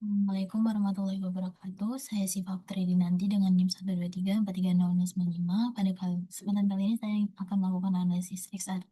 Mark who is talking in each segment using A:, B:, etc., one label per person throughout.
A: Assalamualaikum warahmatullahi wabarakatuh. Saya Siva Dinanti dengan NIM 123 430 lima. Pada kesempatan kali ini saya akan melakukan analisis XRD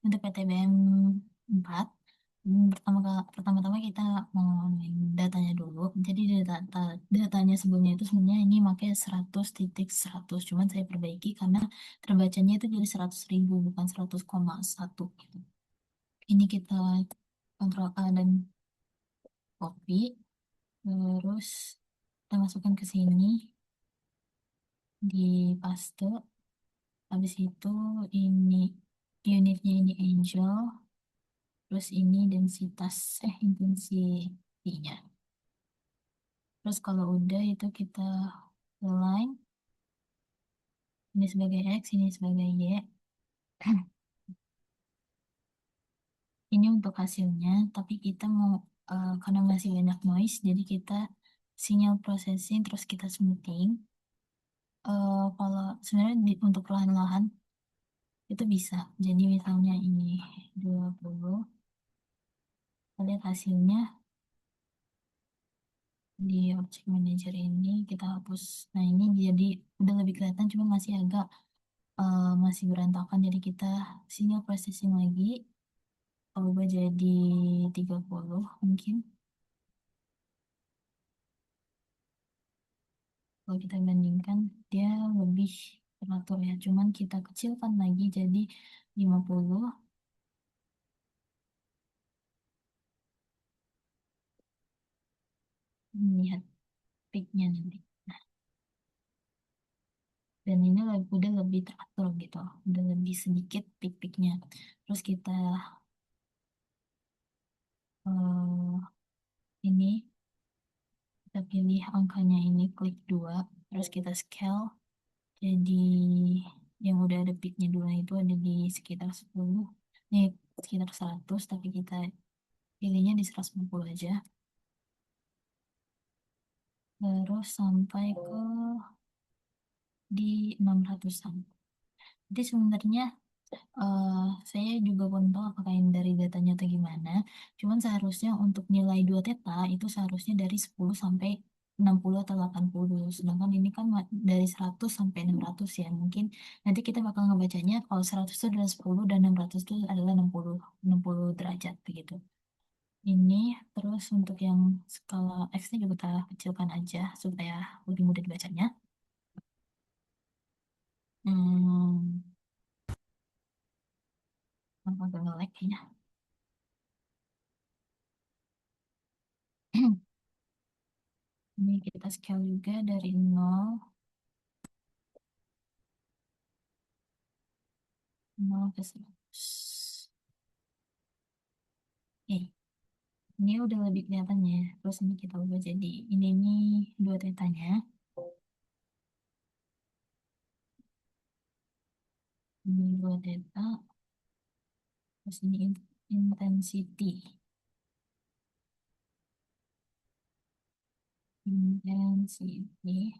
A: untuk PTBM 4. Pertama-tama kita mau datanya dulu. Jadi datanya sebelumnya itu sebenarnya ini pakai 100.100. Cuman saya perbaiki karena terbacanya itu jadi 100.000 bukan 100,1 gitu. Ini kita kontrol A dan copy. Terus kita masukkan ke sini di paste. Habis itu ini unitnya ini angel. Terus ini intensitinya. Terus kalau udah itu kita align. Ini sebagai X, ini sebagai Y. Ini untuk hasilnya, tapi kita mau karena masih banyak noise, jadi kita sinyal processing terus kita smoothing. Kalau sebenarnya untuk perlahan-lahan itu bisa. Jadi misalnya ini 20, kita lihat hasilnya di object manager ini kita hapus. Nah ini jadi udah lebih kelihatan, cuma masih agak masih berantakan. Jadi kita sinyal processing lagi, ubah jadi 30 mungkin. Kalau kita bandingkan dia lebih teratur ya, cuman kita kecilkan lagi jadi 50. Lihat peaknya nanti. Dan ini udah lebih teratur gitu, udah lebih sedikit peak-peaknya. Terus kita ini kita pilih angkanya ini, klik dua, terus kita scale jadi yang udah ada peaknya dua itu ada di sekitar 10, nih sekitar 100, tapi kita pilihnya di 150 aja. Terus sampai ke di 600-an. Jadi sebenarnya eh, saya juga belum tahu apakah ini dari datanya atau gimana. Cuman seharusnya untuk nilai 2 theta itu seharusnya dari 10 sampai 60 atau 80. Sedangkan ini kan dari 100 sampai 600 ya. Mungkin nanti kita bakal ngebacanya kalau 100 itu adalah 10 dan 600 itu adalah 60 derajat begitu. Ini terus untuk yang skala X-nya juga kita kecilkan aja supaya lebih mudah dibacanya. Hmm, agak nge-lag kayaknya. Ini kita scale juga dari 0 ke 100. Oke, ini udah lebih kelihatan ya. Terus ini kita ubah jadi ini nih dua tetanya. Ini dua teta. Terus ini intensity. Intensity.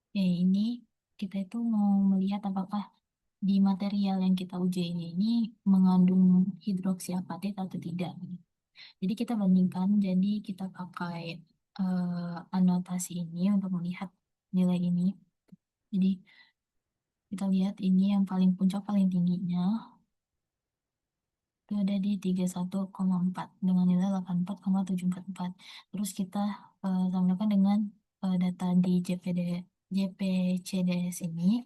A: Oke, ini kita itu mau melihat apakah di material yang kita uji ini mengandung hidroksiapatit atau tidak. Jadi kita bandingkan, jadi kita pakai anotasi ini untuk melihat nilai ini. Jadi kita lihat ini yang paling puncak paling tingginya itu ada di 31,4 dengan nilai 84,744. Terus kita samakan dengan data di JPCDS ini.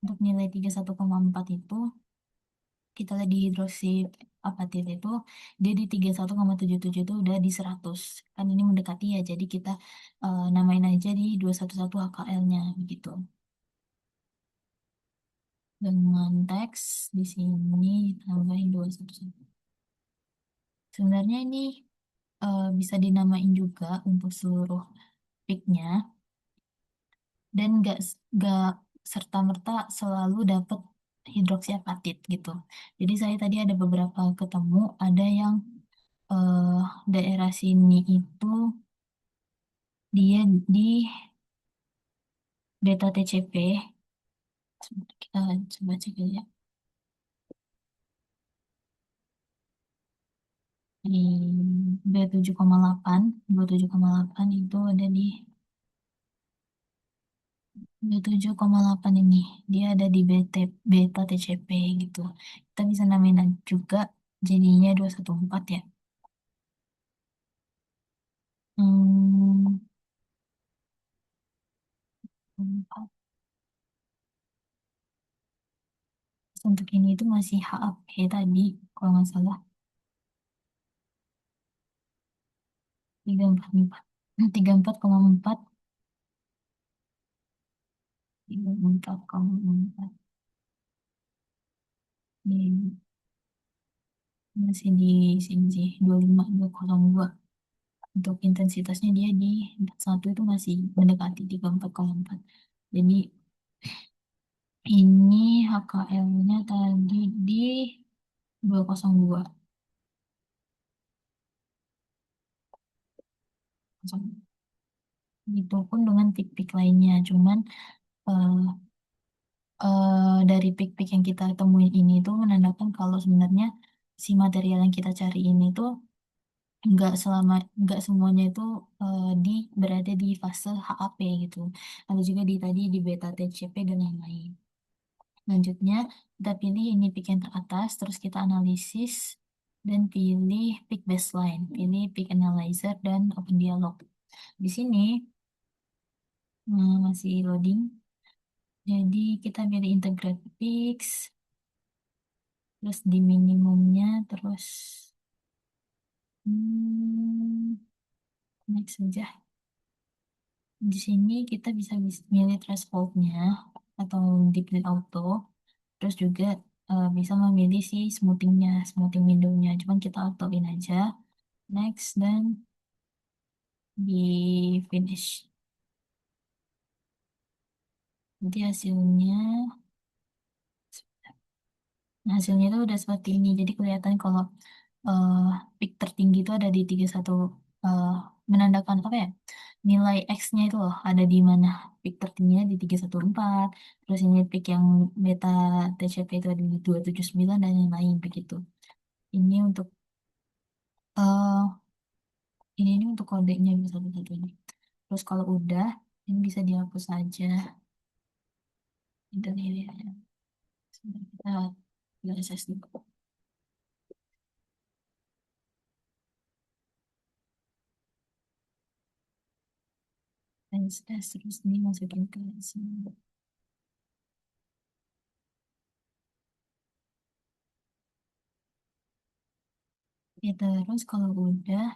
A: Untuk nilai 31,4 itu kita lihat di hidroksi apatit itu dia di 31,77 itu udah di 100. Kan ini mendekati ya, jadi kita namain aja di 211 HKL-nya begitu. Dengan teks di sini ditambahin 211. Sebenarnya ini bisa dinamain juga untuk seluruh peak-nya dan nggak serta-merta selalu dapat hidroksiapatit gitu. Jadi saya tadi ada beberapa ketemu, ada yang eh, daerah sini itu dia di beta TCP. Sebentar, kita coba cek aja. B7,8 itu ada di B7,8 ini. Dia ada di beta TCP gitu. Kita bisa namain juga jadinya 214 ya. Hmm, empat. Untuk ini itu masih HAP tadi, kalau nggak salah, 344. 34,4, 34,4. Ini masih di sini sih, 25202. Untuk intensitasnya dia di 41 itu masih mendekati 34,4. Jadi ini HKL-nya tadi di 202. Itu pun dengan pik-pik lainnya. Cuman eh, dari pik-pik yang kita temuin ini tuh menandakan kalau sebenarnya si material yang kita cari ini tuh nggak semuanya itu berada di fase HAP gitu. Ada juga di tadi di beta TCP dan lain-lain. Selanjutnya kita pilih ini pik yang teratas, terus kita analisis dan pilih pik baseline, pilih pik analyzer dan open dialog. Di sini masih loading. Jadi kita pilih integrate peaks, terus di minimumnya, terus hmm, next saja. Di sini kita bisa milih thresholdnya atau dipilih auto, terus juga bisa memilih si smoothingnya, smoothing windownya. Cuman kita autoin aja, next dan di finish. Nanti hasilnya, nah, hasilnya itu udah seperti ini. Jadi kelihatan kalau uh, peak tertinggi itu ada di 31, uh, menandakan apa ya? Nilai X-nya itu loh ada di mana. Peak tertingginya di 314. Terus ini peak yang beta TCP itu ada di 279 dan yang lain begitu. Ini untuk ini untuk kodenya bisa satu-satu ini. Terus kalau udah ini bisa dihapus aja. Dan ini ya. Sebentar, kita akses dulu. Terus ini masukin ke sini. Ya, terus kalau udah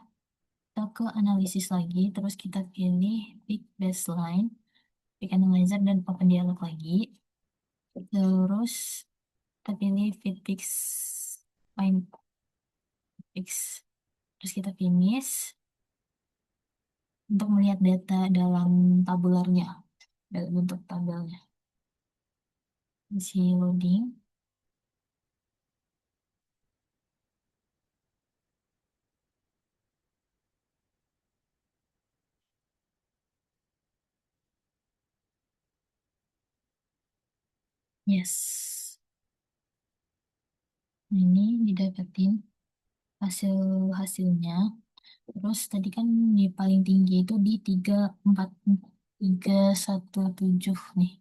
A: kita ke analisis lagi, terus kita pilih pick baseline, pick analyzer dan open dialog lagi. Terus kita pilih fit fix, find fix. Terus kita finish untuk melihat data dalam tabularnya, dalam bentuk tabelnya. Isi loading. Yes. Nah, ini didapetin hasil-hasilnya. Terus tadi kan di paling tinggi itu di 317 nih.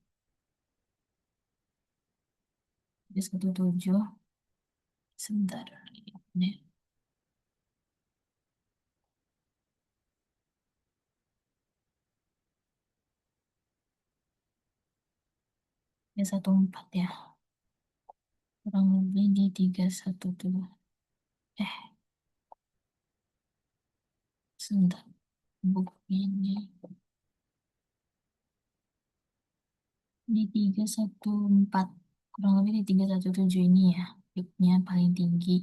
A: 317. Sebentar. Nih, ya 14 ya. Kurang lebih di 317. Eh, sebentar. Buktinya di 314. Kurang lebih di 317 ini ya. Peaknya paling tinggi.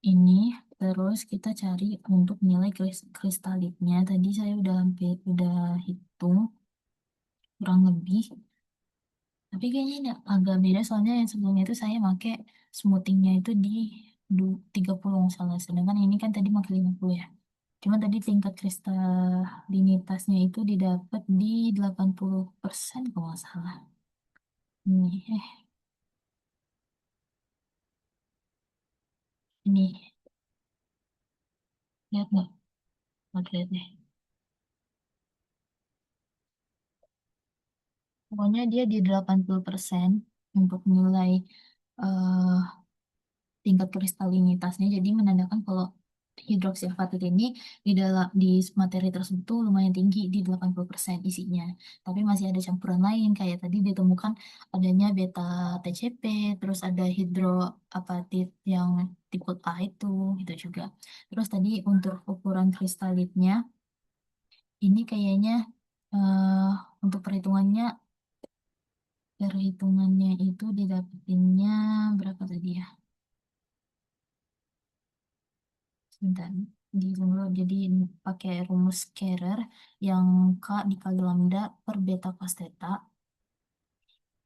A: Ini terus kita cari untuk nilai kristalitnya. Tadi saya udah hampir udah hitung kurang lebih. Tapi kayaknya ini agak beda soalnya yang sebelumnya itu saya pakai smoothingnya itu di 30 nggak salah. Sedangkan ini kan tadi pakai 50 ya. Cuma tadi tingkat kristalinitasnya itu didapat di 80% kalau nggak salah. Ini, ini. Lihat nggak? Lihat deh. Pokoknya dia di 80% untuk nilai eh, tingkat kristalinitasnya. Jadi menandakan kalau hidroksiapatit ini di materi tersebut tuh lumayan tinggi di 80% isinya. Tapi masih ada campuran lain kayak tadi ditemukan adanya beta TCP, terus ada hidroapatit yang tipe A itu juga. Terus tadi untuk ukuran kristalitnya ini kayaknya eh untuk perhitungannya itu didapetinnya berapa tadi ya? Sebentar, di dulu jadi pakai rumus Scarer yang K dikali lambda per beta cos theta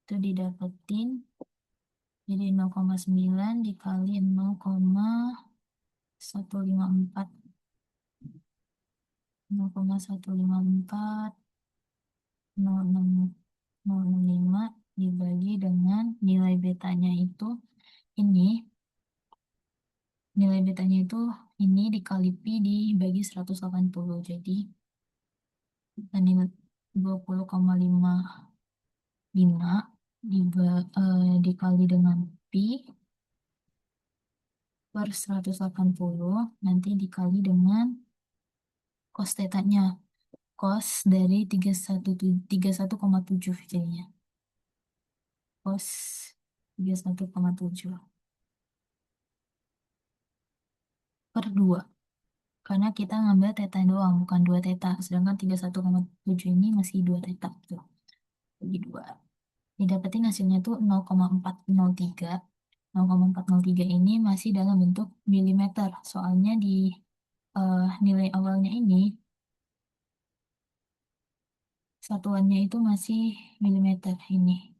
A: itu didapetin jadi 0,9 dikali 0,154 0,154 0,065 dibagi dengan nilai betanya itu ini nilai betanya itu ini dikali pi dibagi 180 jadi nilai 20,55 dikali dengan pi per 180 nanti dikali dengan cos tetanya cos dari 31,7 jadinya cos 31,7 per 2 karena kita ngambil teta doang bukan 2 teta sedangkan 31,7 ini masih 2 teta tuh bagi 2 didapetin hasilnya tuh 0,403 0,403 ini masih dalam bentuk milimeter soalnya di nilai awalnya ini satuannya itu masih milimeter ini.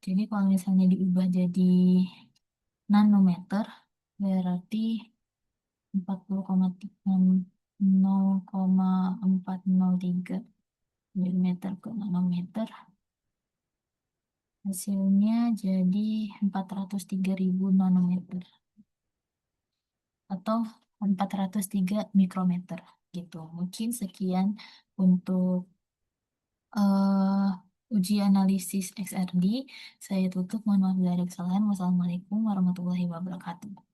A: Jadi kalau misalnya diubah jadi nanometer, berarti 40,403 milimeter ke nanometer. Hasilnya jadi 403.000 nanometer atau 403 mikrometer gitu. Mungkin sekian untuk uji analisis XRD. Saya tutup, mohon maaf bila ada kesalahan. Wassalamualaikum warahmatullahi wabarakatuh.